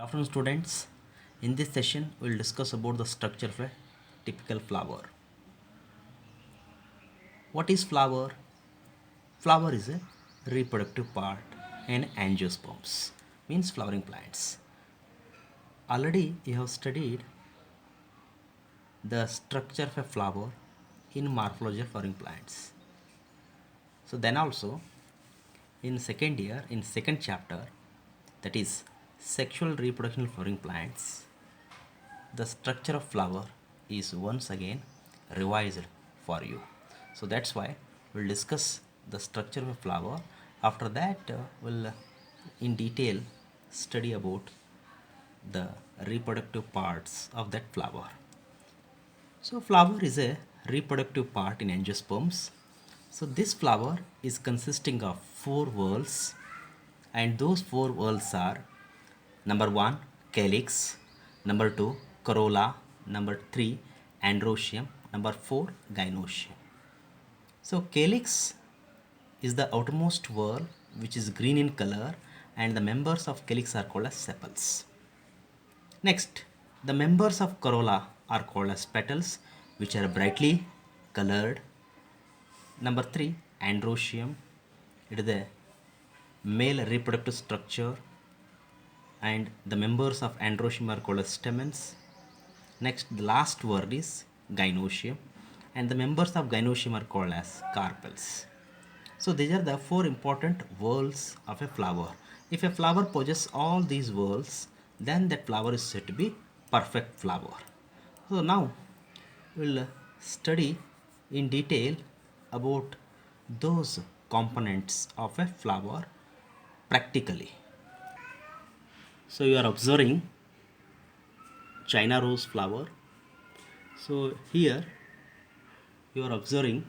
Afternoon students. In this session we will discuss about the structure of a typical flower. What is flower? Flower is a reproductive part in angiosperms, means flowering plants. Already you have studied the structure of a flower in morphology of flowering plants. So then also in second year, in second chapter, that is sexual reproduction of flowering plants, the structure of flower is once again revised for you. So that's why we'll discuss the structure of a flower. After that, we'll in detail study about the reproductive parts of that flower. So flower is a reproductive part in angiosperms. So this flower is consisting of four whorls, and those four whorls are number 1 calyx, number 2 corolla, number 3 androecium, number 4 gynoecium. So calyx is the outermost whorl which is green in color, and the members of calyx are called as sepals. Next, the members of corolla are called as petals, which are brightly colored. Number 3, androecium. It is the male reproductive structure, and the members of androecium are called as stamens. Next, the last word is gynoecium, and the members of gynoecium are called as carpels. So these are the four important whorls of a flower. If a flower possesses all these whorls, then that flower is said to be perfect flower. So now we'll study in detail about those components of a flower practically. So you are observing China rose flower. So here you are observing,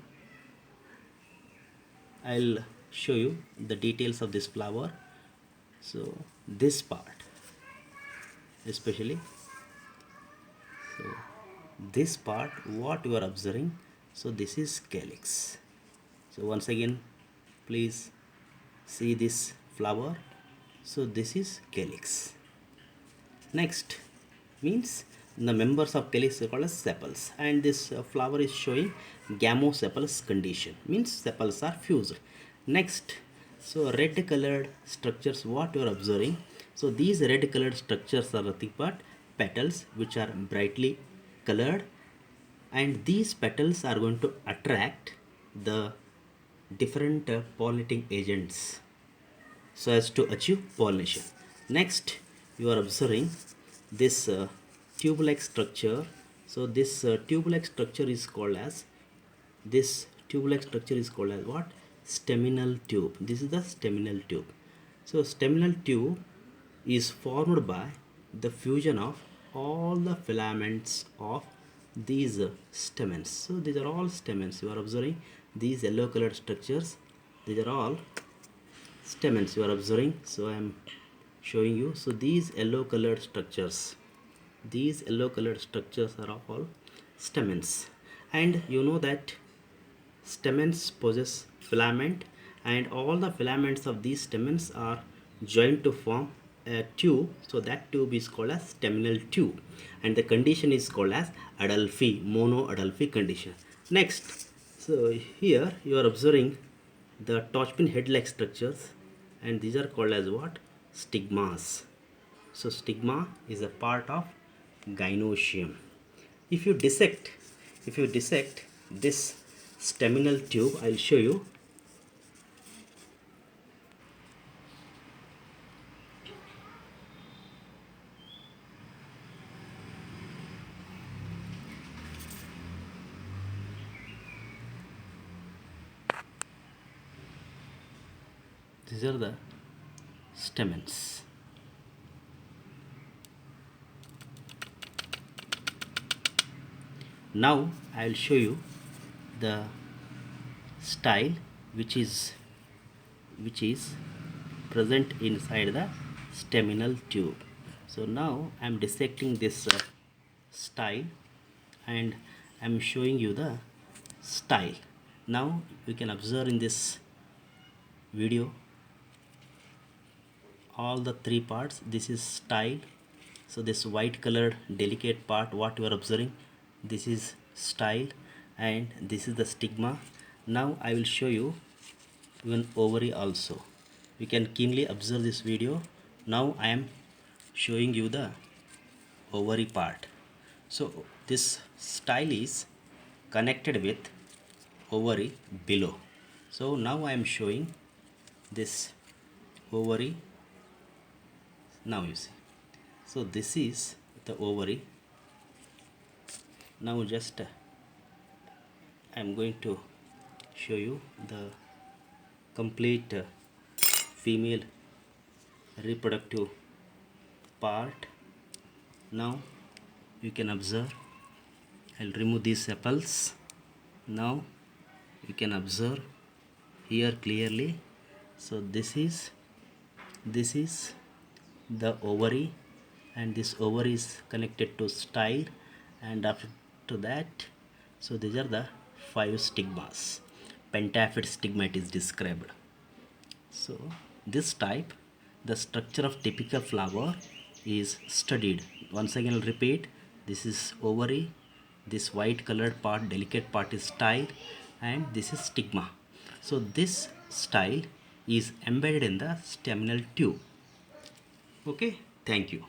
I'll show you the details of this flower. So this part especially, so this part what you are observing, so this is calyx. So once again please see this flower. So this is calyx. Next means the members of calyx are called as sepals, and this flower is showing gamosepalous condition, means sepals are fused. Next, so red colored structures what you are observing, so these red colored structures are nothing but petals which are brightly colored, and these petals are going to attract the different pollinating agents so as to achieve pollination. Next, you are observing this tube-like structure. So this tube-like structure is called as what? Staminal tube. This is the staminal tube. So staminal tube is formed by the fusion of all the filaments of these stamens. So these are all stamens. You are observing these yellow colored structures. These are all stamens you are observing. So I am showing you. So these yellow colored structures are all stamens, and you know that stamens possess filament, and all the filaments of these stamens are joined to form a tube. So that tube is called as staminal tube, and the condition is called as Adolphi, mono-Adolphi condition. Next, so here you are observing the torchpin head-like structures, and these are called as what? Stigmas. So stigma is a part of gynoecium. If you dissect this staminal tube, I'll show you. These are the stamens. Now I will show you the style which is present inside the staminal tube. So now I am dissecting this style, and I am showing you the style. Now you can observe in this video all the three parts. This is style, So this white colored delicate part what you are observing, this is style and this is the stigma. Now I will show you even ovary also. You can keenly observe this video. Now I am showing you the ovary part. So this style is connected with ovary below. So now I am showing this ovary. Now you see. So this is the ovary. Now just I am going to show you the complete female reproductive part. Now you can observe. I'll remove these sepals. Now you can observe here clearly. So this is the ovary, and this ovary is connected to style, and after that, so these are the 5 stigmas. Pentaphyid stigma it is described. So this type, the structure of typical flower is studied. Once again I'll repeat, this is ovary, this white colored part, delicate part is style, and this is stigma. So this style is embedded in the staminal tube. Okay, thank you.